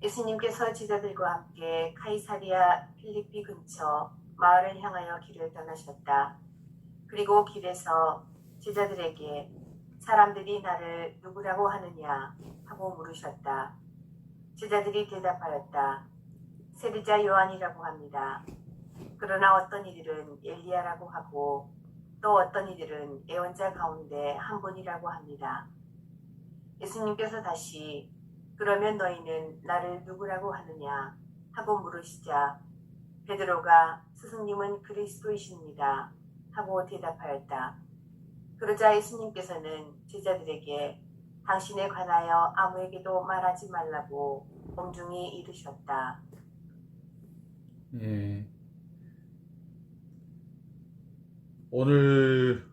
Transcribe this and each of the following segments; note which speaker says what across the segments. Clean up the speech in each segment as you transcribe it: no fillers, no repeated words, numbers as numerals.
Speaker 1: 예수님께서 제자들과 함께 카이사리아 필리피 근처 마을을 향하여 길을 떠나셨다. 그리고 길에서 제자들에게 사람들이 나를 누구라고 하느냐 하고 물으셨다. 제자들이 대답하였다. 세리자 요한이라고 합니다. 그러나 어떤 이들은 엘리야라고 하고 또 어떤 이들은 예언자 가운데 한 분이라고 합니다. 예수님께서 다시 그러면 너희는 나를 누구라고 하느냐 하고 물으시자 베드로가 스승님은 그리스도이십니다 하고 대답하였다. 그러자 예수님께서는 제자들에게 당신에 관하여 아무에게도 말하지 말라고 엄중히 이르셨다.
Speaker 2: 예. 오늘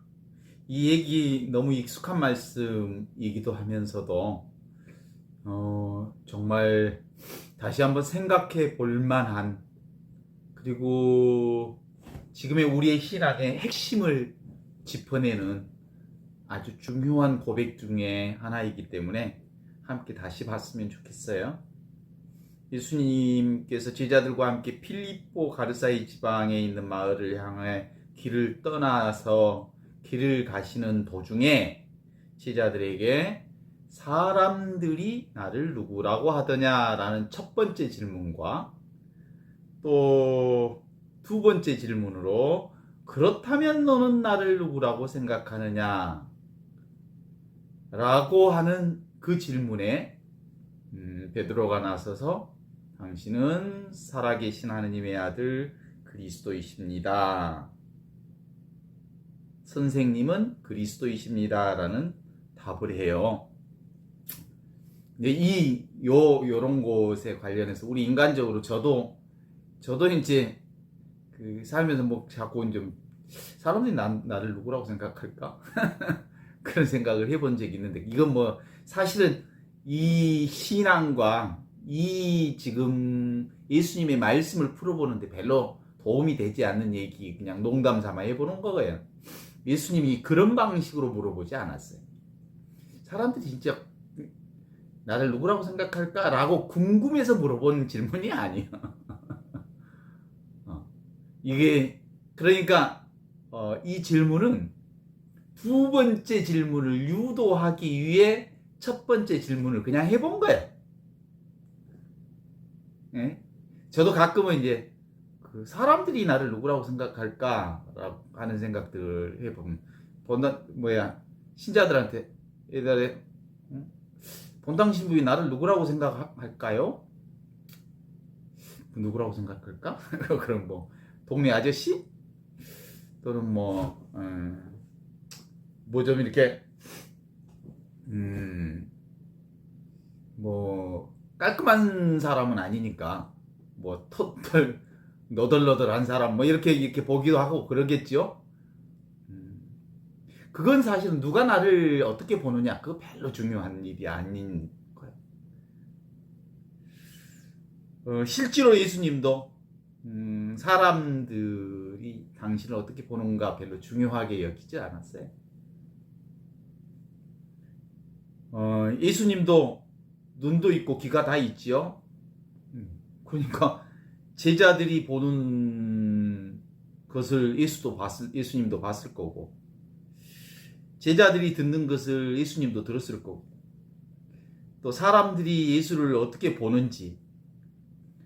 Speaker 2: 이 얘기 너무 익숙한 말씀이기도 하면서도 정말 다시 한번 생각해 볼 만한, 그리고 지금의 우리의 신앙의 핵심을 짚어내는 아주 중요한 고백 중에 하나이기 때문에 함께 다시 봤으면 좋겠어요. 예수님께서 제자들과 함께 필리포 가르사이 지방에 있는 마을을 향해 길을 떠나서 길을 가시는 도중에 제자들에게 사람들이 나를 누구라고 하더냐라는 첫 번째 질문과 또 두 번째 질문으로 그렇다면 너는 나를 누구라고 생각하느냐 라고 하는 그 질문에 베드로가 나서서 당신은 살아계신 하느님의 아들 그리스도이십니다. 선생님은 그리스도이십니다. 라는 답을 해요. 요런 곳에 관련해서 우리 인간적으로 저도 이제 살면서 뭐 자꾸 이제 사람들이 나를 누구라고 생각할까? 그런 생각을 해본 적이 있는데, 이건 뭐 사실은 이 신앙과 이 지금 예수님의 말씀을 풀어보는데 별로 도움이 되지 않는 얘기, 그냥 농담 삼아 해보는 거예요. 예수님이 그런 방식으로 물어보지 않았어요. 사람들이 진짜 나를 누구라고 생각할까? 라고 궁금해서 물어본 질문이 아니에요. 이게 그러니까 이 질문은 두 번째 질문을 유도하기 위해 첫 번째 질문을 그냥 해본 거예요. 예? 저도 가끔은 이제 사람들이 나를 누구라고 생각할까라고 하는 생각들을 해보면 신자들한테 예전에 본당 신부이 나를 누구라고 생각할까요? 누구라고 생각할까? 그럼 뭐 동네 아저씨? 또는 뭐 좀 이렇게 뭐 깔끔한 사람은 아니니까 뭐 털 너덜너덜한 사람 뭐 이렇게 보기도 하고 그러겠죠. 그건 사실은 누가 나를 어떻게 보느냐 그거 별로 중요한 일이 아닌 거예요. 실제로 예수님도 사람들이 당신을 어떻게 보는가 별로 중요하게 여기지 않았어요. 예수님도 눈도 있고 귀가 다 있지요. 그러니까 제자들이 보는 것을 예수님도 봤을 거고, 제자들이 듣는 것을 예수님도 들었을 거고, 또 사람들이 예수를 어떻게 보는지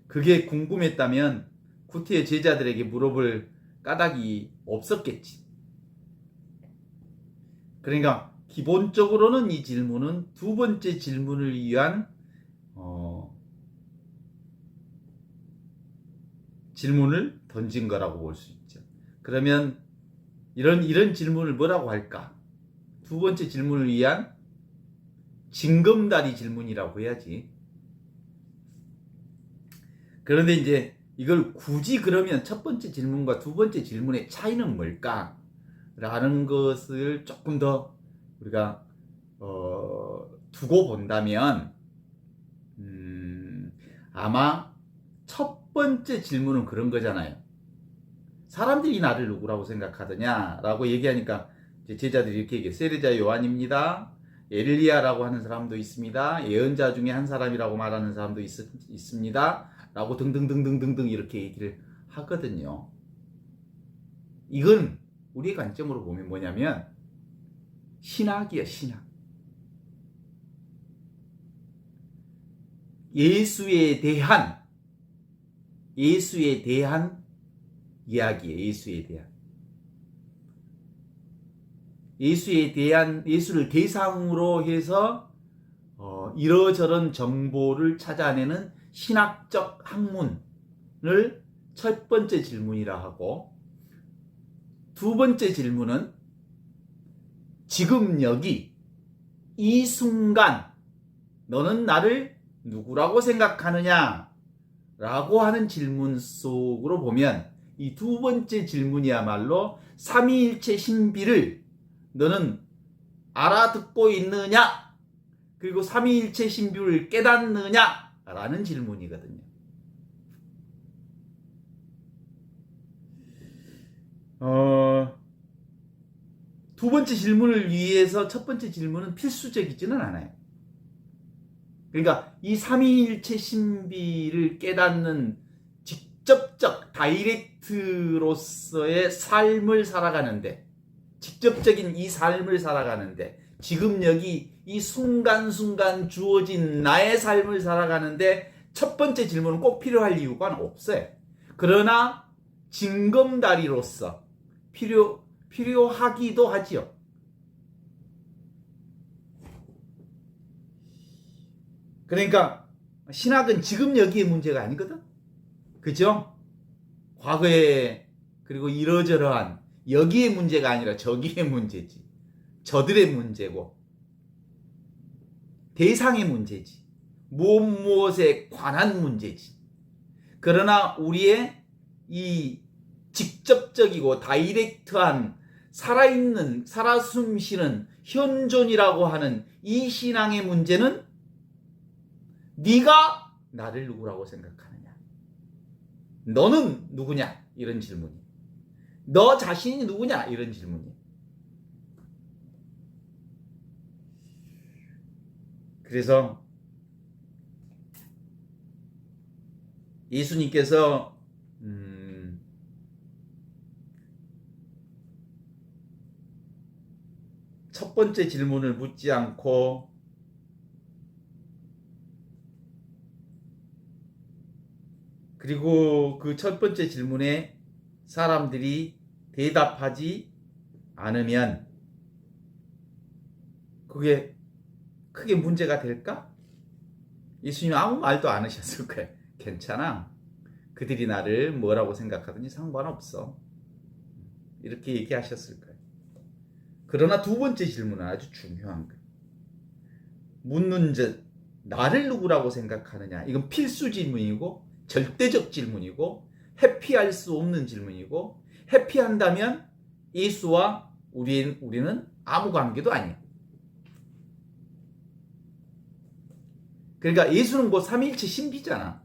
Speaker 2: 그게 궁금했다면 구태여 제자들에게 물어볼 까닭이 없었겠지. 그러니까 기본적으로는 이 질문은 두 번째 질문을 위한 질문을 던진 거라고 볼 수 있죠. 그러면 이런 질문을 뭐라고 할까? 두 번째 질문을 위한 징검다리 질문이라고 해야지. 그런데 이제 이걸 굳이 그러면 첫 번째 질문과 두 번째 질문의 차이는 뭘까? 라는 것을 조금 더 우리가 두고 본다면 아마 첫 번째 질문은 그런 거잖아요. 사람들이 나를 누구라고 생각하더냐 라고 얘기하니까 이제 제자들이 이렇게 얘기해요. 세리자 요한입니다. 엘리야라고 하는 사람도 있습니다. 예언자 중에 한 사람이라고 말하는 사람도 있습니다. 라고 등등등등등등 이렇게 얘기를 하거든요. 이건 우리의 관점으로 보면 뭐냐면 신학이야, 신학. 예수에 대한 이야기예요. 예수에 대한 예수를 대상으로 해서 이러저런 정보를 찾아내는 신학적 학문을 첫 번째 질문이라 하고, 두 번째 질문은 지금 여기 이 순간 너는 나를 누구라고 생각하느냐 라고 하는 질문 속으로 보면 이 두 번째 질문이야말로 삼위일체 신비를 너는 알아듣고 있느냐, 그리고 삼위일체 신비를 깨닫느냐 라는 질문이거든요. 두 번째 질문을 위해서 첫 번째 질문은 필수적이지는 않아요. 그러니까 이 삼위일체 신비를 깨닫는 직접적 다이렉트로서의 삶을 살아가는데, 직접적인 이 삶을 살아가는데, 지금 여기 이 순간순간 주어진 나의 삶을 살아가는데 첫 번째 질문은 꼭 필요할 이유가 없어요. 그러나 징검다리로서 필요하기도 하지요. 그러니까 신학은 지금 여기에 문제가 아니거든. 그죠? 과거에 그리고 이러저러한 여기에 문제가 아니라 저기에 문제지. 저들의 문제고 대상의 문제지. 무엇에 관한 문제지. 그러나 우리의 이 직접적이고 다이렉트한 살아있는, 살아 숨쉬는 현존이라고 하는 이 신앙의 문제는 네가 나를 누구라고 생각하느냐, 너는 누구냐, 이런 질문이, 너 자신이 누구냐, 이런 질문이. 그래서 예수님께서 첫 번째 질문을 묻지 않고 그리고 그 첫 번째 질문에 사람들이 대답하지 않으면 그게 크게 문제가 될까? 예수님은 아무 말도 안 하셨을 거예요. 괜찮아. 그들이 나를 뭐라고 생각하든지 상관없어. 이렇게 얘기하셨을 거예요. 그러나 두 번째 질문은 아주 중요한 거예요. 묻는 즉 나를 누구라고 생각하느냐. 이건 필수 질문이고 절대적 질문이고 회피할 수 없는 질문이고, 회피한다면 예수와 우리는 아무 관계도 아니에요. 그러니까 예수는 곧 삼위일체 신비잖아.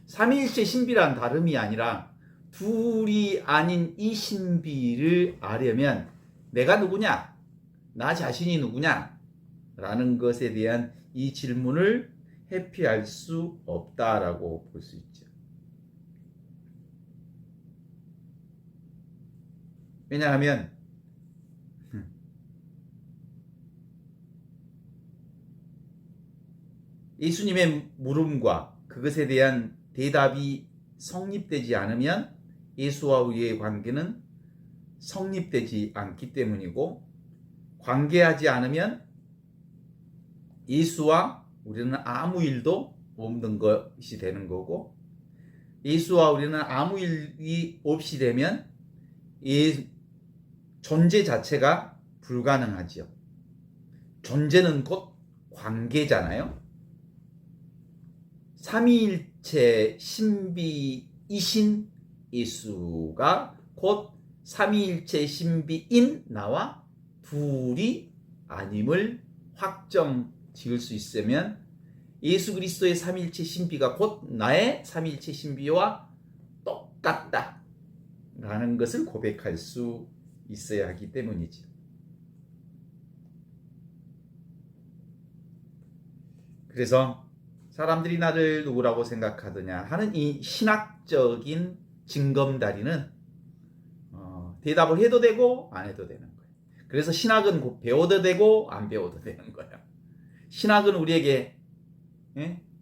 Speaker 2: 삼위일체 신비란 다름이 아니라 둘이 아닌 이 신비를 알려면 내가 누구냐, 나 자신이 누구냐 라는 것에 대한 이 질문을 회피할 수 없다라고 볼 수 있죠. 왜냐하면 예수님의 물음과 그것에 대한 대답이 성립되지 않으면 예수와 우리의 관계는 성립되지 않기 때문이고, 관계하지 않으면 예수와 우리는 아무 일도 없는 것이 되는 거고, 예수와 우리는 아무 일이 없이 되면 이 존재 자체가 불가능하지요. 존재는 곧 관계잖아요. 삼위일체 신비이신 예수가 곧 삼위일체 신비인 나와 둘이 아님을 확정 지을 수 있으면 예수 그리스도의 삼위일체 신비가 곧 나의 삼위일체 신비와 똑같다 라는 것을 고백할 수 있어야 하기 때문이죠. 그래서 사람들이 나를 누구라고 생각하느냐 하는 이 신학적인 징검다리는 대답을 해도 되고 안 해도 되는 거예요. 그래서 신학은 곧 배워도 되고 안 배워도 되는 거예요. 신학은 우리에게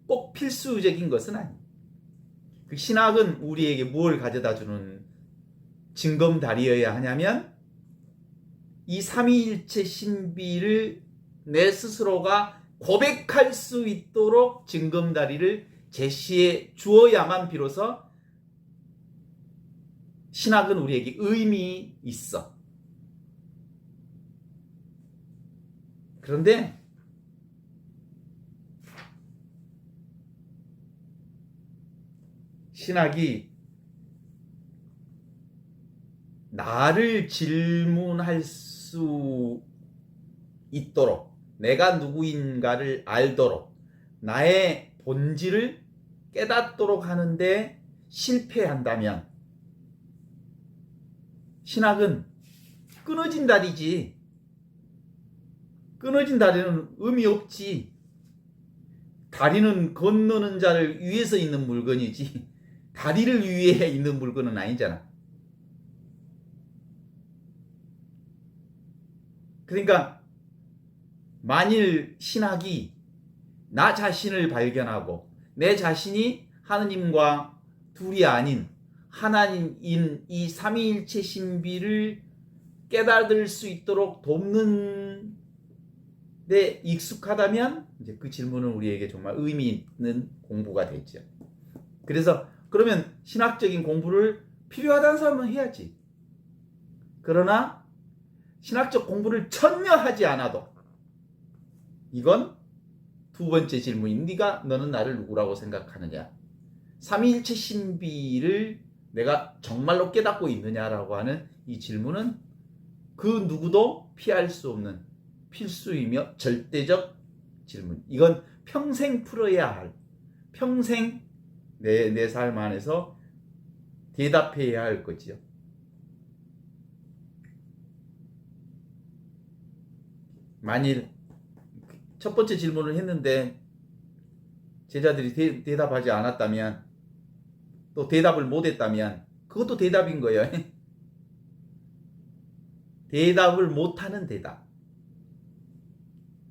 Speaker 2: 꼭 필수적인 것은 아니에요. 그 신학은 우리에게 무엇을 가져다 주는 징검다리여야 하냐면 이 삼위일체 신비를 내 스스로가 고백할 수 있도록 징검다리를 제시해 주어야만 비로소 신학은 우리에게 의미 있어. 그런데 신학이 나를 질문할 수 있도록 내가 누구인가를 알도록 나의 본질을 깨닫도록 하는데 실패한다면 신학은 끊어진 다리지. 끊어진 다리는 의미 없지. 다리는 건너는 자를 위해서 있는 물건이지 다리를 위해 있는 물건은 아니잖아. 그러니까 만일 신학이 나 자신을 발견하고 내 자신이 하느님과 둘이 아닌 하나님인 이 삼위일체 신비를 깨달을 수 있도록 돕는 데 익숙하다면 이제 그 질문은 우리에게 정말 의미 있는 공부가 되죠. 그래서 그러면 신학적인 공부를 필요하다는 사람은 해야지. 그러나 신학적 공부를 전혀 하지 않아도 이건 두 번째 질문인 너는 나를 누구라고 생각하느냐. 삼위일체 신비를 내가 정말로 깨닫고 있느냐라고 하는 이 질문은 그 누구도 피할 수 없는 필수이며 절대적 질문. 이건 평생 풀어야 할, 평생 내 삶 안에서 대답해야 할 거지요. 만일 첫 번째 질문을 했는데 제자들이 대답하지 않았다면 또 대답을 못했다면 그것도 대답인 거예요. 대답을 못하는 대답.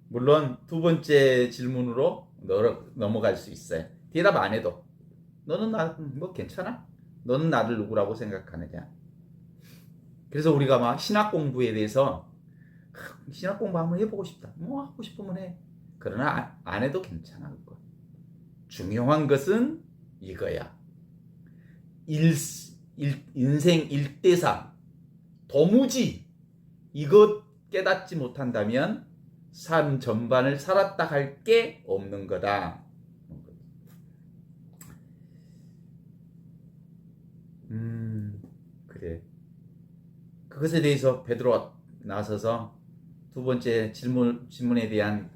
Speaker 2: 물론 두 번째 질문으로 넘어갈 수 있어요. 대답 안 해도 너는 뭐 괜찮아? 너는 나를 누구라고 생각하느냐? 그래서 우리가 막 신학 공부에 대해서 신학 공부 한번 해보고 싶다. 뭐 하고 싶으면 해. 그러나 안 해도 괜찮아. 그거. 중요한 것은 이거야. 인생 1대3 도무지 이것 깨닫지 못한다면 삶 전반을 살았다 할 게 없는 거다. 그래. 그것에 대해서 베드로가 나서서 두 번째 질문에 대한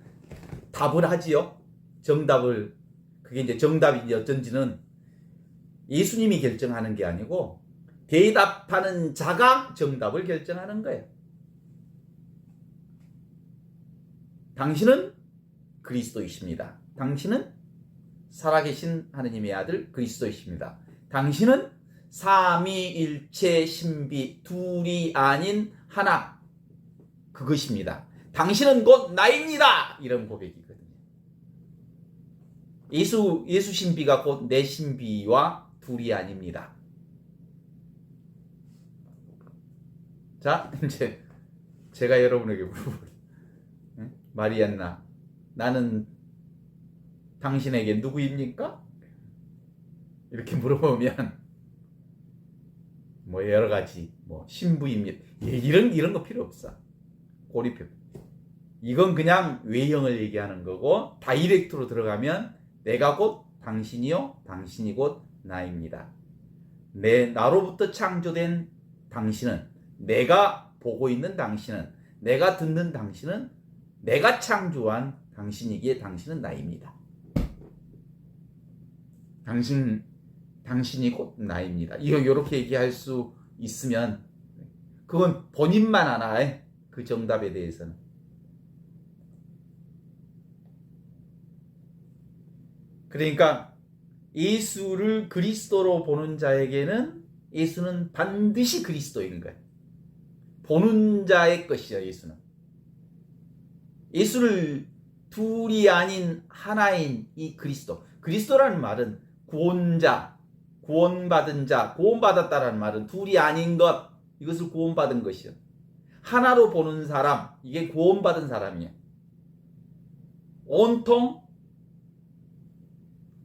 Speaker 2: 답을 하지요. 정답을. 그게 이제 정답인지 어쩐지는 예수님이 결정하는 게 아니고 대답하는 자가 정답을 결정하는 거예요. 당신은 그리스도이십니다. 당신은 살아계신 하느님의 아들 그리스도이십니다. 당신은 삼위일체 신비 둘이 아닌 하나 그것입니다. 당신은 곧 나입니다. 이런 고백이거든요. 예수 신비가 곧 내 신비와 둘이 아닙니다. 자, 이제 제가 여러분에게 물어볼게요. 마리안나, 나는 당신에게 누구입니까? 이렇게 물어보면 뭐 여러 가지 뭐 신부입니다. 이런 거 필요 없어. 고리표. 이건 그냥 외형을 얘기하는 거고 다이렉트로 들어가면 내가 곧 당신이요, 당신이 곧 나입니다. 나로부터 창조된 당신은, 내가 보고 있는 당신은, 내가 듣는 당신은, 내가 창조한 당신이기에 당신은 나입니다. 당신이 곧 나입니다. 이렇게 얘기할 수 있으면 그건 본인만 아나. 그 정답에 대해서는. 그러니까 예수를 그리스도로 보는 자에게는 예수는 반드시 그리스도인 거예요. 보는 자의 것이요, 예수는. 예수를 둘이 아닌 하나인 이 그리스도. 그리스도라는 말은 구원자, 구원받은 자, 구원받았다라는 말은 둘이 아닌 것, 이것을 구원받은 것이요. 하나로 보는 사람, 이게 구원받은 사람이에요. 온통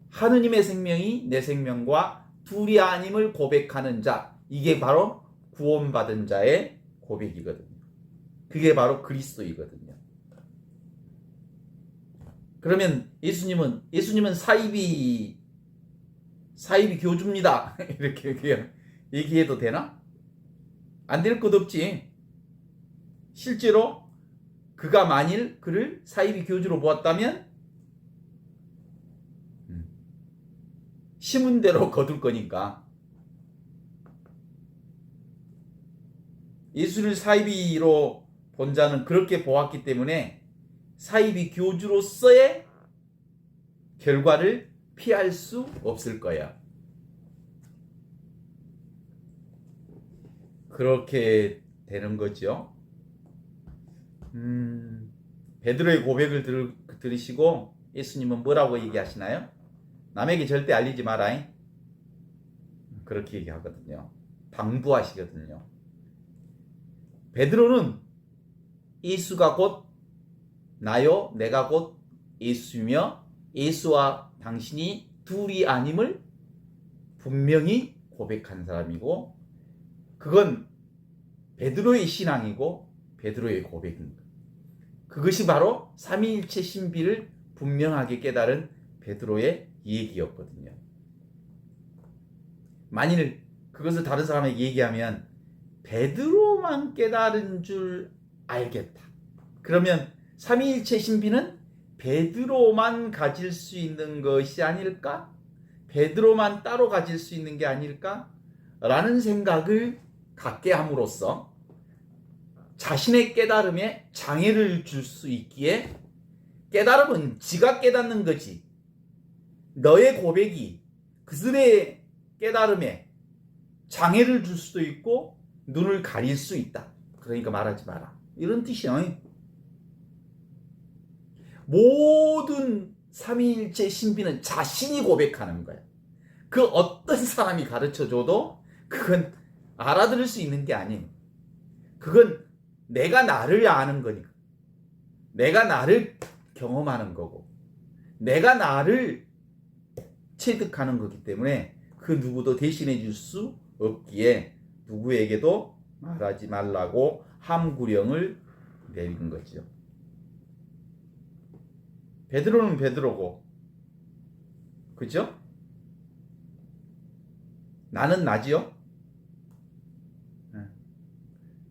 Speaker 2: 하느님의 생명이 내 생명과 둘이 아님을 고백하는 자, 이게 바로 구원받은 자의 고백이거든요. 그게 바로 그리스도이거든요. 그러면 예수님은 사이비 교주입니다. 이렇게 그냥 얘기해도 되나? 안 될 것 없지. 실제로 그가 만일 그를 사이비 교주로 보았다면 심은 대로 거둘 거니까. 예수를 사이비로 본 자는 그렇게 보았기 때문에 사이비 교주로서의 결과를 피할 수 없을 거야. 그렇게 되는 거죠. 베드로의 고백을 들으시고 예수님은 뭐라고 얘기하시나요? 남에게 절대 알리지 마라. 그렇게 얘기하거든요. 당부하시거든요. 베드로는 예수가 곧 나요, 내가 곧 예수며 예수와 당신이 둘이 아님을 분명히 고백한 사람이고, 그건 베드로의 신앙이고 베드로의 고백입니다. 그것이 바로 삼위일체 신비를 분명하게 깨달은 베드로의 얘기였거든요. 만일 그것을 다른 사람에게 얘기하면 베드로만 깨달은 줄 알겠다. 그러면 삼위일체 신비는 베드로만 가질 수 있는 것이 아닐까? 베드로만 따로 가질 수 있는 게 아닐까? 라는 생각을 갖게 함으로써 자신의 깨달음에 장애를 줄 수 있기에, 깨달음은 지가 깨닫는 거지, 너의 고백이 그들의 깨달음에 장애를 줄 수도 있고 눈을 가릴 수 있다. 그러니까 말하지 마라. 이런 뜻이야. 모든 삼위일체 신비는 자신이 고백하는 거야. 그 어떤 사람이 가르쳐줘도 그건 알아들을 수 있는 게 아니에요. 그건 내가 나를 아는 거니까. 내가 나를 경험하는 거고, 내가 나를 체득하는 거기 때문에 그 누구도 대신해 줄 수 없기에 누구에게도 말하지 말라고 함구령을 내린 거죠. 베드로는 베드로고, 그죠? 나는 나지요?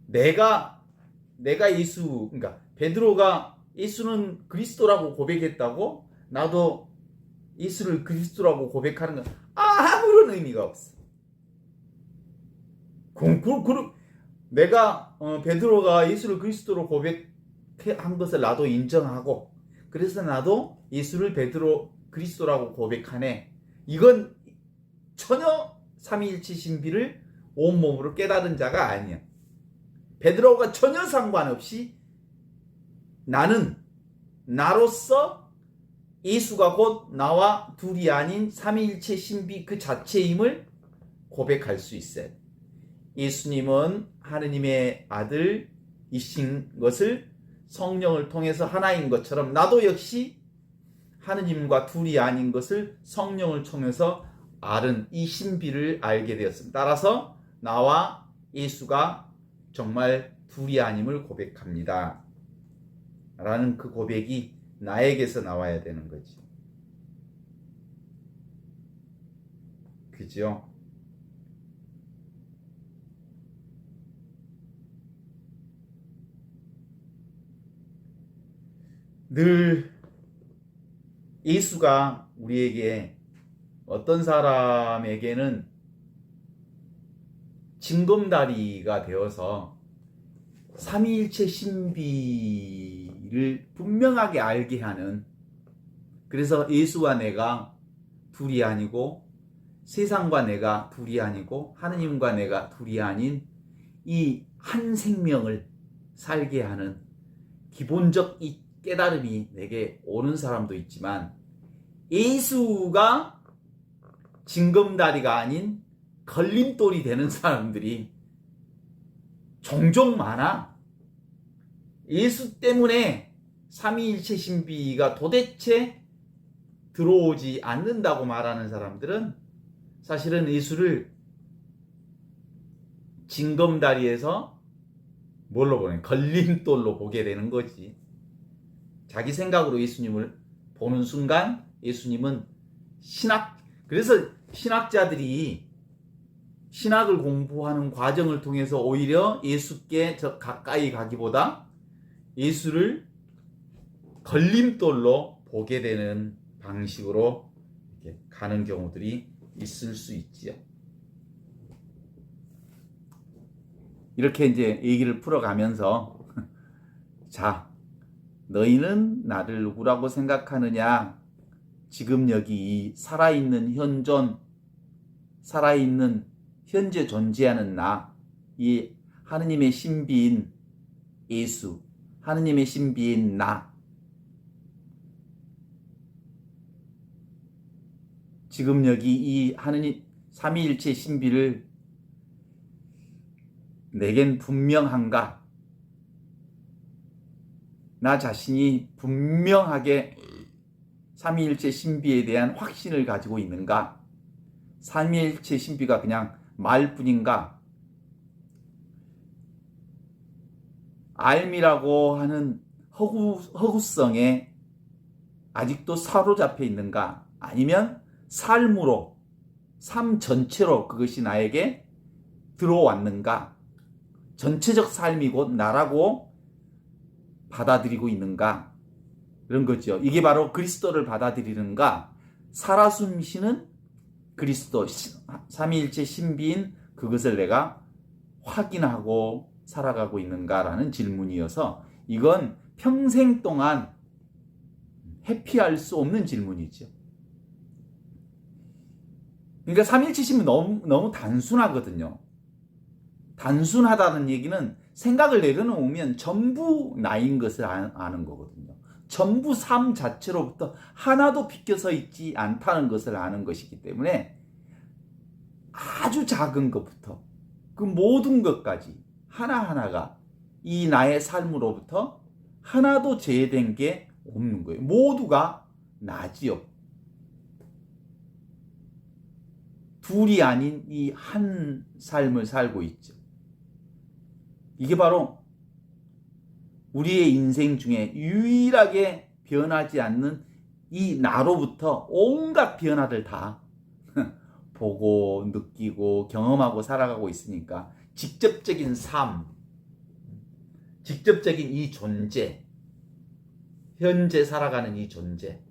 Speaker 2: 내가 예수, 그러니까 베드로가 예수는 그리스도라고 고백했다고 나도 예수를 그리스도라고 고백하는 건 아무런 의미가 없어. 내가 베드로가 예수를 그리스도로 고백한 것을 나도 인정하고, 그래서 나도 예수를 그리스도라고 고백하네. 이건 전혀 삼위일체 신비를 온몸으로 깨달은 자가 아니야. 베드로가 전혀 상관없이 나는 나로서 예수가 곧 나와 둘이 아닌 삼위일체 신비 그 자체임을 고백할 수 있어요. 예수님은 하느님의 아들이신 것을 성령을 통해서 하나인 것처럼 나도 역시 하느님과 둘이 아닌 것을 성령을 통해서 아는 이 신비를 알게 되었습니다. 따라서 나와 예수가 정말 둘이 아님을 고백합니다. 라는 그 고백이 나에게서 나와야 되는 거지. 그죠? 늘 예수가 우리에게, 어떤 사람에게는 징검다리가 되어서 삼위일체 신비를 분명하게 알게 하는, 그래서 예수와 내가 둘이 아니고 세상과 내가 둘이 아니고 하느님과 내가 둘이 아닌 이 한 생명을 살게 하는 기본적 이 깨달음이 내게 오는 사람도 있지만 예수가 징검다리가 아닌 걸림돌이 되는 사람들이 종종 많아. 예수 때문에 삼위일체 신비가 도대체 들어오지 않는다고 말하는 사람들은 사실은 예수를 징검다리에서 뭘로 보내? 걸림돌로 보게 되는 거지. 자기 생각으로 예수님을 보는 순간 예수님은 그래서 신학자들이 신학을 공부하는 과정을 통해서 오히려 예수께 가까이 가기보다 예수를 걸림돌로 보게 되는 방식으로 이렇게 가는 경우들이 있을 수 있지요. 이렇게 이제 얘기를 풀어가면서 자, 너희는 나를 누구라고 생각하느냐? 지금 여기 이 살아있는 살아있는 현재 존재하는 나, 이 하느님의 신비인 예수, 하느님의 신비인 나, 지금 여기 이 하느님 삼위일체 신비를 내겐 분명한가? 나 자신이 분명하게 삼위일체 신비에 대한 확신을 가지고 있는가? 삼위일체 신비가 그냥 말뿐인가? 알미라고 하는 허구성에 아직도 사로잡혀 있는가? 아니면 삶 전체로 그것이 나에게 들어왔는가? 전체적 삶이 곧 나라고 받아들이고 있는가? 이런 거죠. 이게 바로 그리스도를 받아들이는가? 살아 숨쉬는 그리스도, 삼위일체 신비인 그것을 내가 확인하고 살아가고 있는가라는 질문이어서 이건 평생 동안 회피할 수 없는 질문이죠. 그러니까 삼위일체 신비 너무 단순하거든요. 단순하다는 얘기는 생각을 내려놓으면 전부 나인 것을 아는 거거든요. 전부 삶 자체로부터 하나도 비껴서 있지 않다는 것을 아는 것이기 때문에 아주 작은 것부터 그 모든 것까지 하나하나가 이 나의 삶으로부터 하나도 제외된 게 없는 거예요. 모두가 나지요. 둘이 아닌 이 한 삶을 살고 있죠. 이게 바로 우리의 인생 중에 유일하게 변하지 않는 이 나로부터 온갖 변화를 다 보고 느끼고 경험하고 살아가고 있으니까 직접적인 삶, 직접적인 이 존재, 현재 살아가는 이 존재,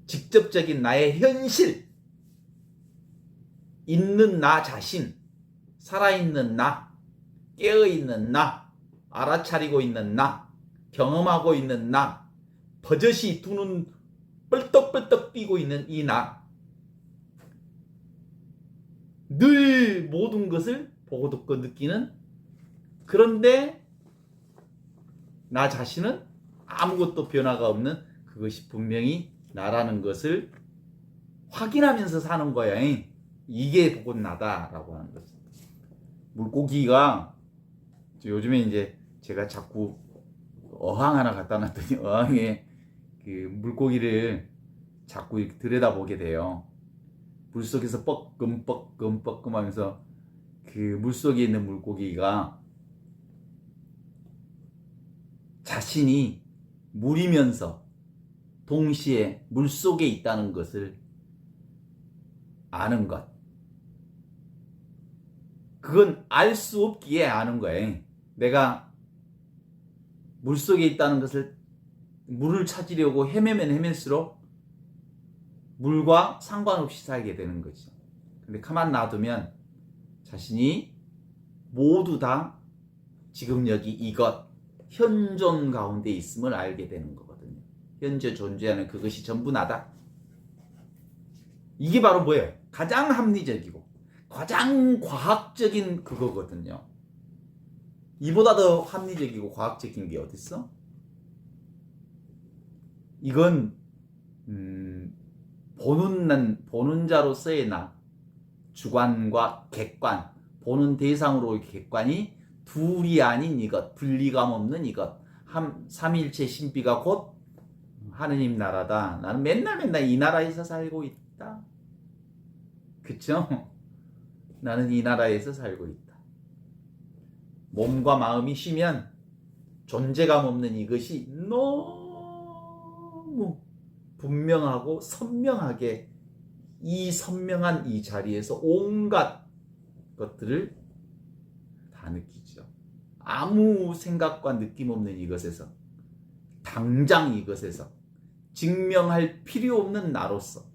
Speaker 2: 직접적인 나의 현실, 있는 나 자신, 살아있는 나, 깨어있는 나, 알아차리고 있는 나, 경험하고 있는 나, 버젓이 두 눈 뻘떡뻘떡 뛰고 있는 이 나, 늘 모든 것을 보고 듣고 느끼는, 그런데 나 자신은 아무것도 변화가 없는 그것이 분명히 나라는 것을 확인하면서 사는 거야. 이게 곧 나다라고 하는 거지. 물고기가 요즘에 이제 제가 자꾸 어항 하나 갖다 놨더니 어항에 그 물고기를 자꾸 이렇게 들여다보게 돼요. 물속에서 뻐끔뻐끔 하면서 그 물속에 있는 물고기가 자신이 물이면서 동시에 물속에 있다는 것을 아는 것. 그건 알 수 없기에 아는 거예요. 내가 물속에 있다는 것을 물을 찾으려고 헤매면 헤맬수록 물과 상관없이 살게 되는 거죠. 근데 가만 놔두면 자신이 모두 다 지금 여기 이것 현존 가운데 있음을 알게 되는 거거든요. 현재 존재하는 그것이 전부 나다. 이게 바로 뭐예요? 가장 합리적이고 가장 과학적인 그거거든요. 이보다 더 합리적이고 과학적인 게 어딨어? 이건 보는 자로서의 나, 주관과 객관, 보는 대상으로의 객관이 둘이 아닌 이것, 분리감 없는 이것, 삼일체 신비가 곧 하느님 나라다. 나는 맨날 이 나라에서 살고 있다. 그쵸? 나는 이 나라에서 살고 있다. 몸과 마음이 쉬면 존재감 없는 이것이 너무 분명하고 선명하게 이 선명한 이 자리에서 온갖 것들을 다 느끼죠. 아무 생각과 느낌 없는 이것에서, 당장 이것에서 증명할 필요 없는 나로서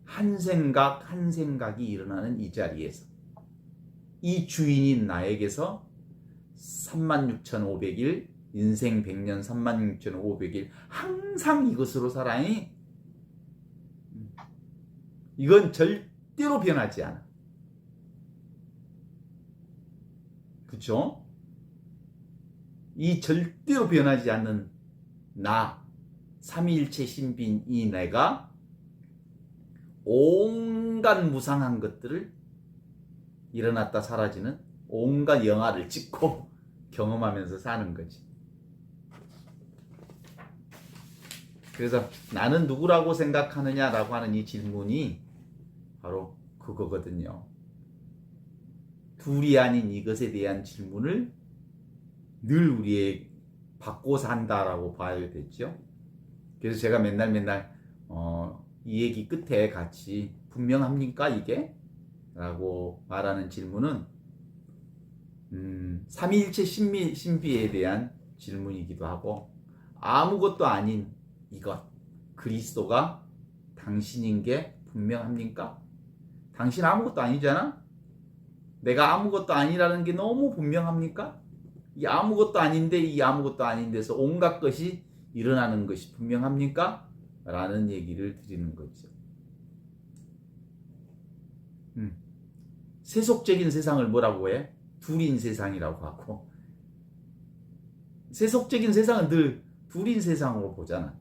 Speaker 2: 한 생각 한 생각이 일어나는 이 자리에서 이 주인인 나에게서 36,500일 인생 100년 36,500일 항상 이것으로 살아니 이건 절대로 변하지 않아. 그쵸? 이 절대로 변하지 않는 나, 삼위일체 신비인 이 내가 온갖 무상한 것들을 일어났다 사라지는 온갖 영화를 찍고 경험하면서 사는 거지. 그래서 나는 누구라고 생각하느냐라고 하는 이 질문이 바로 그거거든요. 둘이 아닌 이것에 대한 질문을 늘 우리의 받고 산다라고 봐야 되죠. 그래서 제가 맨날 이 얘기 끝에 같이 분명합니까 이게? 라고 말하는 질문은 삼위일체 신비에 대한 질문이기도 하고 아무것도 아닌 이것 그리스도가 당신인 게 분명합니까? 당신 아무것도 아니잖아? 내가 아무것도 아니라는 게 너무 분명합니까? 이 아무것도 아닌데 이 아무것도 아닌 데서 온갖 것이 일어나는 것이 분명합니까? 라는 얘기를 드리는 거죠. 세속적인 세상을 뭐라고 해? 둘인 세상이라고 하고 세속적인 세상은 늘 둘인 세상으로 보잖아.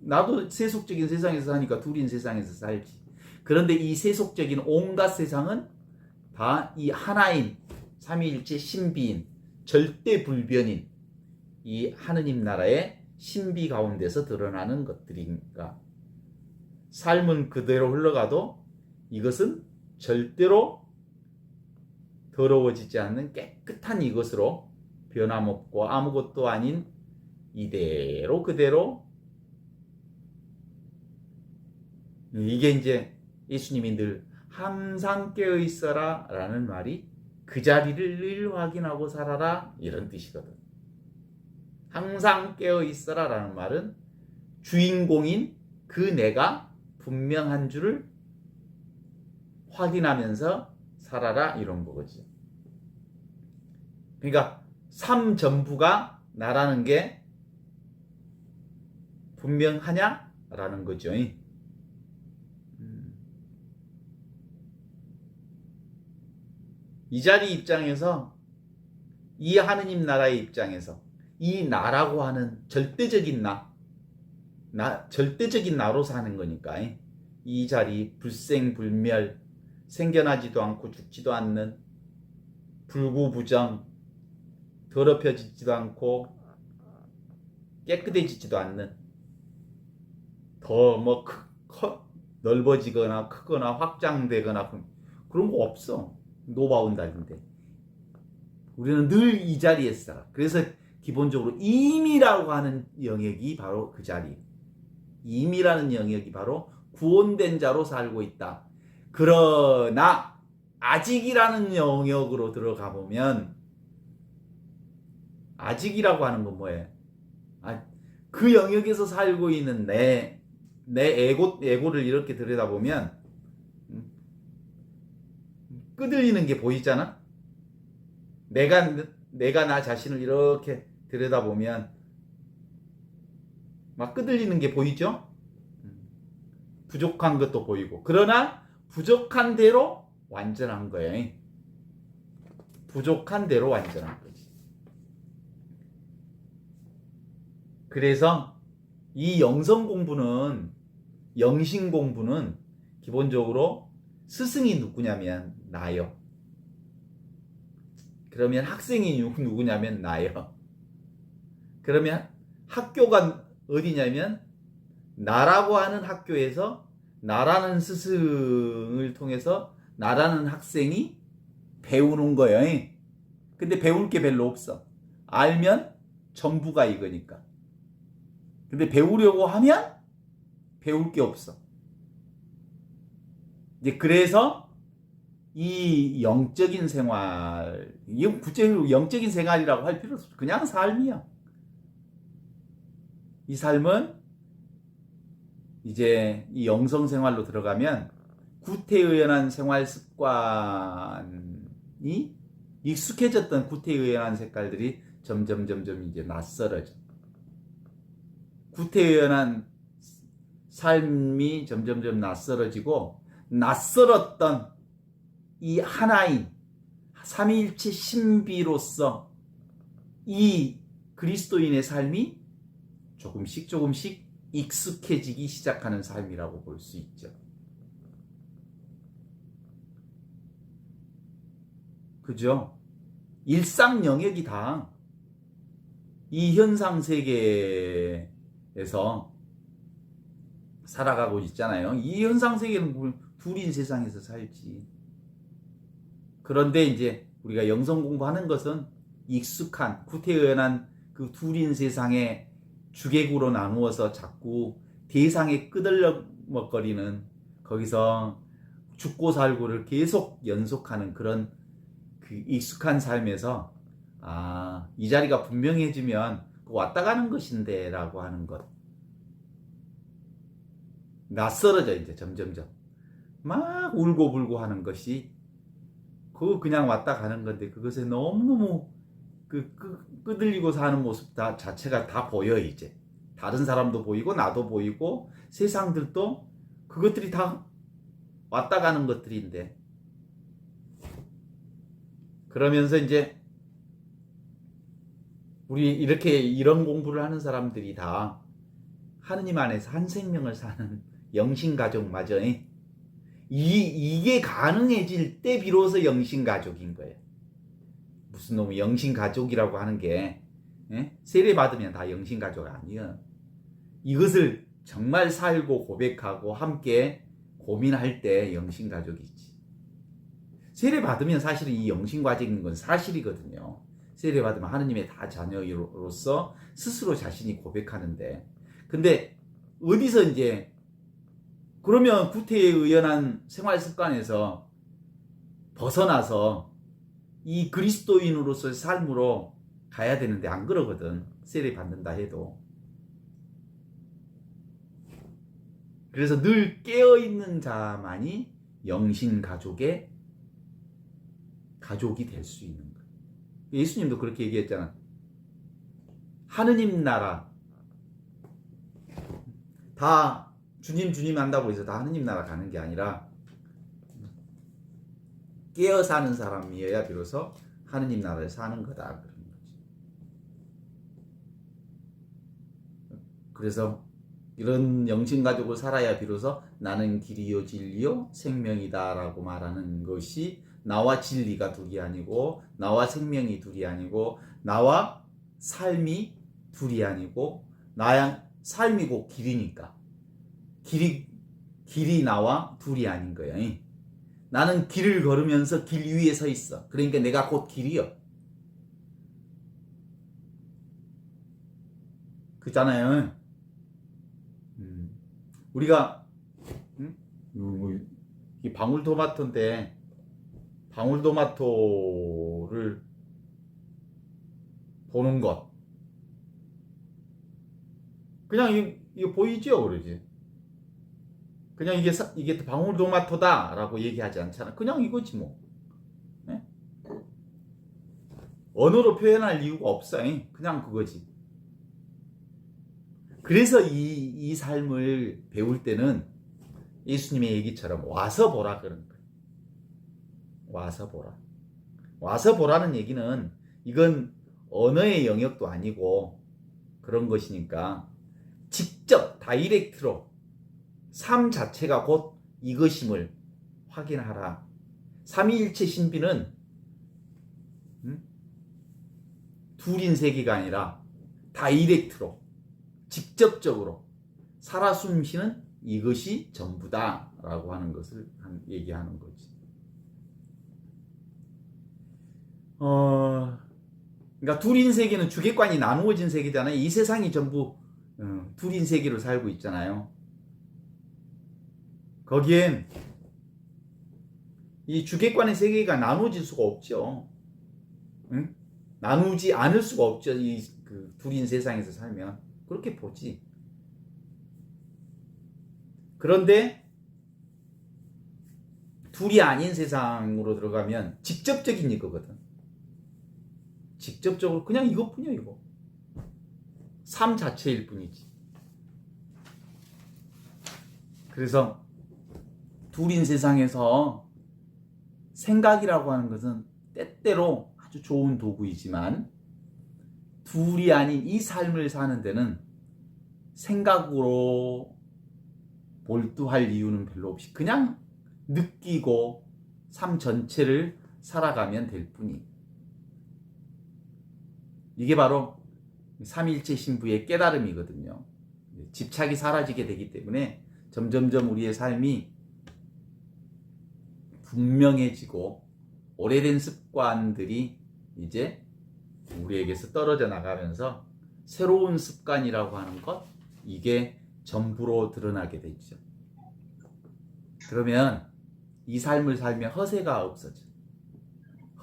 Speaker 2: 나도 세속적인 세상에서 사니까 둘인 세상에서 살지. 그런데 이 세속적인 온갖 세상은 다 이 하나인 삼위일체 신비인 절대 불변인 이 하느님 나라의 신비 가운데서 드러나는 것들인가. 삶은 그대로 흘러가도 이것은 절대로 더러워지지 않는 깨끗한 이것으로 변함없고 아무것도 아닌 이대로 그대로. 이게 이제 예수님이 늘 항상 깨어있어라 라는 말이 그 자리를 늘 확인하고 살아라 이런 뜻이거든. 항상 깨어있어라 라는 말은 주인공인 그 내가 분명한 줄을 확인하면서 살아라 이런 거지. 그러니까 삶 전부가 나라는 게 분명하냐라는 거죠. 이 자리 입장에서 이 하느님 나라의 입장에서 이 나라고 하는 절대적인 절대적인 나로 사는 거니까 이 자리 불생불멸 생겨나지도 않고 죽지도 않는 불구부정 더럽혀지지도 않고 깨끗해지지도 않는 더 뭐 넓어지거나 크거나 확장되거나 그런 거 없어. 노바운다인데 우리는 늘 이 자리에 살아. 그래서 기본적으로 임이라고 하는 영역이 바로 그 자리. 임이라는 영역이 바로 구원된 자로 살고 있다. 그러나 아직이라는 영역으로 들어가 보면 아직이라고 하는 건 뭐예요? 그 영역에서 살고 있는 내 에고를 이렇게 들여다보면 끄들리는 게 보이잖아? 내가 나 자신을 이렇게 들여다보면 막 끄들리는 게 보이죠? 부족한 것도 보이고. 그러나 부족한 대로 완전한 거예요. 부족한 대로 완전한 거지. 그래서 이 영성 공부는, 영신 공부는 기본적으로 스승이 누구냐면 나요. 그러면 학생이 누구냐면 나요. 그러면 학교가 어디냐면 나라고 하는 학교에서 나라는 스승을 통해서 나라는 학생이 배우는 거예요. 근데 배울 게 별로 없어. 알면 전부가 이거니까. 근데 배우려고 하면 배울 게 없어. 이제 그래서 이 영적인 생활, 이 구체적으로 영적인 생활이라고 할 필요 없어. 그냥 삶이야. 이 삶은 이제 이 영성 생활로 들어가면 구태의연한 생활 습관이 익숙해졌던 구태의연한 색깔들이 점점 이제 낯설어져. 구태의연한 삶이 점점 낯설어지고, 낯설었던 이 하나인 삼위일체 신비로서 이 그리스도인의 삶이 조금씩 익숙해지기 시작하는 삶이라고 볼 수 있죠. 그죠? 일상 영역이 다 이 현상 세계에서 살아가고 있잖아요. 이 현상 세계는 둘인 세상에서 살지. 그런데 이제 우리가 영성 공부하는 것은 익숙한 구태의연한 그 둘인 세상에 주객으로 나누어서 자꾸 대상에 끄들먹거리는, 거기서 죽고 살고를 계속 연속하는 그런 그 익숙한 삶에서, 이 자리가 분명해지면 왔다 가는 것인데 라고 하는 것. 낯설어져. 이제 점점점 막 울고불고 하는 것이 그거 그냥 왔다 가는 건데, 그것에 너무너무 끄들리고 사는 모습 자체가 다 보여. 이제 다른 사람도 보이고 나도 보이고 세상들도 그것들이 다 왔다 가는 것들인데, 그러면서 이제 우리 이렇게 이런 공부를 하는 사람들이 다 하느님 안에서 한 생명을 사는 영신가족마저 이게 가능해질 때 비로소 영신가족인 거예요. 무슨 놈의 영신가족이라고 하는 게 세례 받으면 다 영신가족 아니야. 이것을 정말 살고 고백하고 함께 고민할 때 영신가족이지. 세례 받으면 사실은 이 영신가족인 건 사실이거든요. 세례 받으면 하느님의 다 자녀로서 스스로 자신이 고백하는데, 근데 어디서 이제 그러면 구태에 의연한 생활 습관에서 벗어나서 이 그리스도인으로서의 삶으로 가야 되는데 안 그러거든. 세례 받는다 해도. 그래서 늘 깨어있는 자만이 영신가족의 가족이 될 수 있는 거예요. 예수님도 그렇게 얘기했잖아. 하느님 나라 다 주님 한다고 해서 다 하느님 나라 가는 게 아니라 깨어 사는 사람이어야 비로소 하느님 나라에 사는 거다, 그런 거지. 그래서 이런 영신가족을 살아야 비로소 나는 길이요 진리요 생명이다라고 말하는 것이, 나와 진리가 둘이 아니고 나와 생명이 둘이 아니고 나와 삶이 둘이 아니고 나야 삶이고 길이니까 길이 나와 둘이 아닌 거예요. 나는 길을 걸으면서 길 위에 서 있어. 그러니까 내가 곧 길이요. 그잖아요. 우리가 이 방울토마토인데, 방울토마토를 보는 것, 그냥 이거 보이죠, 그러지? 그냥 이게 방울토마토다라고 얘기하지 않잖아. 그냥 이거지 뭐. 네? 언어로 표현할 이유가 없어. 그냥 그거지. 그래서 이 삶을 배울 때는 예수님의 얘기처럼 와서 보라 그런 거예요. 와서 보라. 와서 보라는 얘기는 이건 언어의 영역도 아니고 그런 것이니까 직접 다이렉트로 삶 자체가 곧 이것임을 확인하라. 삼위일체 신비는 둘인 세계가 아니라 다이렉트로 직접적으로 살아 숨쉬는 이것이 전부다 라고 하는 것을 얘기하는 거지. 그러니까 둘인 세계는 주객관이 나누어진 세계잖아요. 이 세상이 전부 둘인 세계로 살고 있잖아요. 거기엔 이 주객관의 세계가 나누어질 수가 없죠. 응? 나누지 않을 수가 없죠. 이 둘인 세상에서 살면 그렇게 보지. 그런데 둘이 아닌 세상으로 들어가면 직접적인 이거거든. 직접적으로 그냥 이것뿐이야. 이거 삶 자체일 뿐이지. 그래서 둘인 세상에서 생각이라고 하는 것은 때때로 아주 좋은 도구이지만 둘이 아닌 이 삶을 사는 데는 생각으로 몰두할 이유는 별로 없이 그냥 느끼고 삶 전체를 살아가면 될 뿐이. 이게 바로 삼위일체 신부의 깨달음이거든요. 집착이 사라지게 되기 때문에 점점점 우리의 삶이 분명해지고 오래된 습관들이 이제 우리에게서 떨어져 나가면서 새로운 습관이라고 하는 것, 이게 전부로 드러나게 되죠. 그러면 이 삶을 살면 허세가 없어져.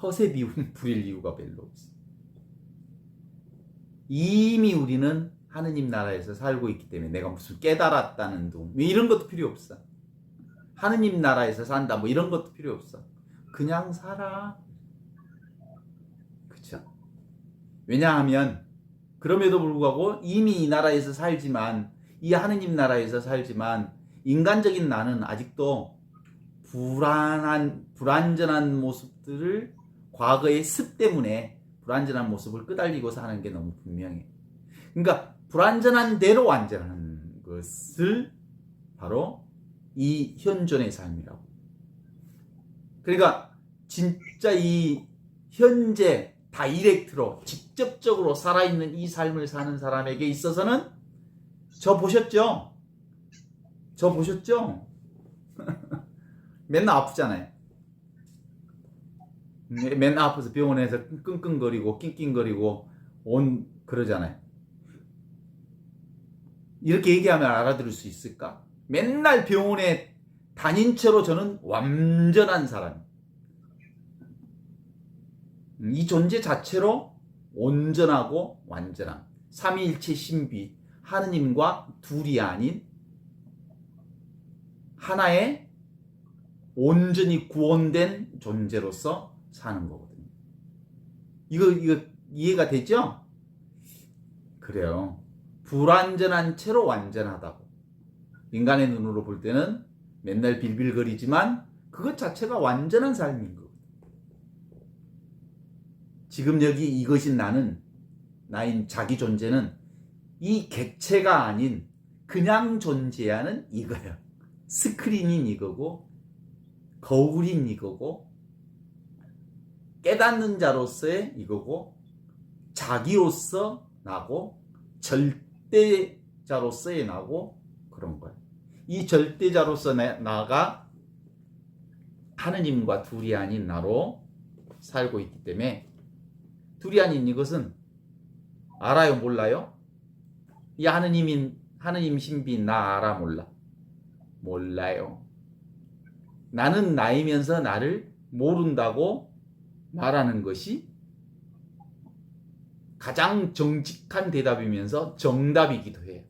Speaker 2: 허세 비움 부릴 이유가 별로 없어. 이미 우리는 하느님 나라에서 살고 있기 때문에 내가 무슨 깨달았다는 둥 이런 것도 필요 없어. 하느님 나라에서 산다 뭐 이런 것도 필요 없어. 그냥 살아. 그쵸? 왜냐하면 그럼에도 불구하고 이미 이 나라에서 살지만, 이 하느님 나라에서 살지만 인간적인 나는 아직도 불완전한 모습들을, 과거의 습 때문에 불완전한 모습을 끄달리고 사는 게 너무 분명해. 그러니까 불완전한 대로 완전한 것을 바로 이 현존의 삶이라고. 그러니까 진짜 이 현재 다이렉트로 직접적으로 살아있는 이 삶을 사는 사람에게 있어서는 저 보셨죠? 저 보셨죠? 맨날 아프잖아요. 맨날 아파서 병원에서 끙끙거리고 낑낑거리고 그러잖아요. 이렇게 얘기하면 알아들을 수 있을까? 맨날 병원에 다닌 채로 저는 완전한 사람. 이 존재 자체로 온전하고 완전한 삼위일체 신비, 하느님과 둘이 아닌 하나의 온전히 구원된 존재로서 사는 거거든요. 이거 이해가 되죠? 그래요. 불완전한 채로 완전하다고. 인간의 눈으로 볼 때는 맨날 빌빌거리지만 그것 자체가 완전한 삶인 거거든요. 지금 여기 이것인 나인 자기 존재는 이 객체가 아닌 그냥 존재하는 이거예요. 스크린인 이거고, 거울인 이거고, 깨닫는 자로서의 이거고, 자기로서 나고, 절대자로서의 나고, 그런 거예요. 이 절대자로서 나가 하느님과 둘이 아닌 나로 살고 있기 때문에, 둘이 아닌 이것은 알아요, 몰라요? 이 하느님 신비인 나 알아, 몰라? 몰라요. 나는 나이면서 나를 모른다고 말하는 것이 가장 정직한 대답이면서 정답이기도 해요.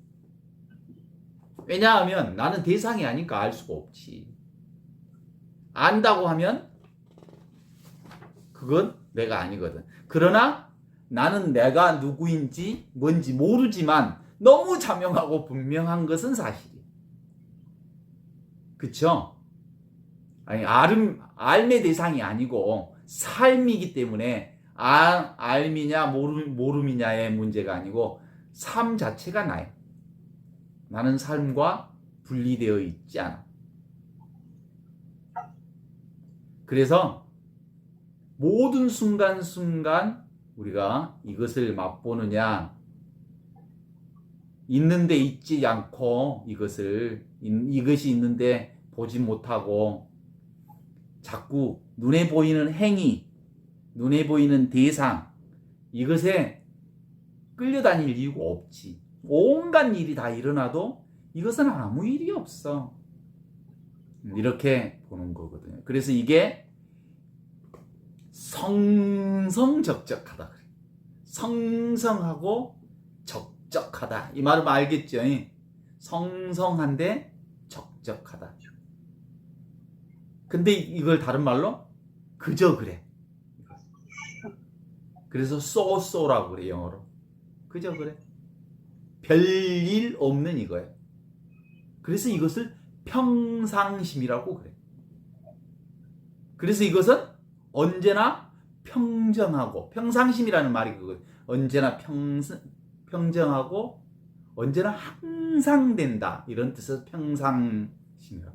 Speaker 2: 왜냐하면 나는 대상이 아니까 알 수가 없지. 안다고 하면 그건 내가 아니거든. 그러나 나는 내가 누구인지 뭔지 모르지만 너무 자명하고 분명한 것은 사실이야. 그쵸? 아니, 알의 대상이 아니고 삶이기 때문에 알미냐 모름이냐의 문제가 아니고 삶 자체가 나요. 나는 삶과 분리되어 있지 않아. 그래서 모든 순간순간 우리가 이것을 맛보느냐, 있는데 있지 않고 이것이 있는데 보지 못하고 자꾸 눈에 보이는 행위, 눈에 보이는 대상, 이것에 끌려다닐 이유가 없지. 온갖 일이 다 일어나도 이것은 아무 일이 없어. 이렇게 보는 거거든요. 그래서 이게 성성적적하다. 성성하고 적적하다. 이 말은 알겠죠? 성성한데 적적하다. 근데 이걸 다른 말로 그저 그래. 그래서 쏘쏘라고 그래, 영어로. 그저 그래. 별일 없는 이거예요. 그래서 이것을 평상심이라고 그래. 그래서 이것은 언제나 평정하고, 평상심이라는 말이 그거예요. 언제나 평정하고 언제나 항상 된다, 이런 뜻에서 평상심이라.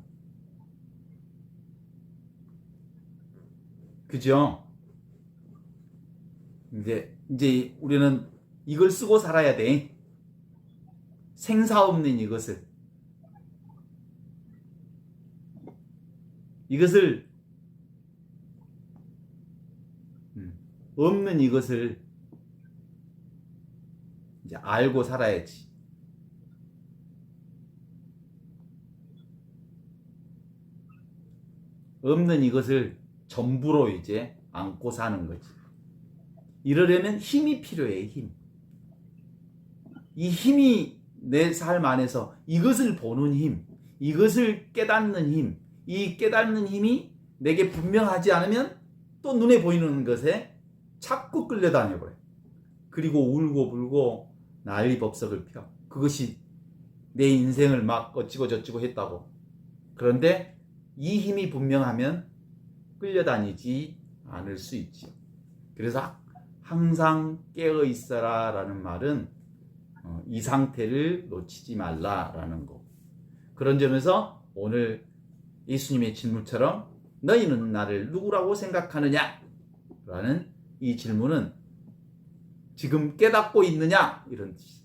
Speaker 2: 그죠? 이제 우리는 이걸 쓰고 살아야 돼. 생사 없는 이것을 없는 이것을 이제 알고 살아야지. 없는 이것을 전부로 이제 안고 사는 거지. 이러려면 힘이 필요해, 힘. 이 힘이 내 삶 안에서 이것을 보는 힘, 이것을 깨닫는 힘, 이 깨닫는 힘이 내게 분명하지 않으면 또 눈에 보이는 것에 자꾸 끌려다녀버려. 그리고 울고 불고 난리법석을 펴. 그것이 내 인생을 막 어찌고 저찌고 했다고. 그런데 이 힘이 분명하면 끌려다니지 않을 수 있지. 그래서 항상 깨어 있어라 라는 말은 이 상태를 놓치지 말라라는 거. 그런 점에서 오늘 예수님의 질문처럼 너희는 나를 누구라고 생각하느냐? 라는 이 질문은 지금 깨닫고 있느냐? 이런 뜻이죠.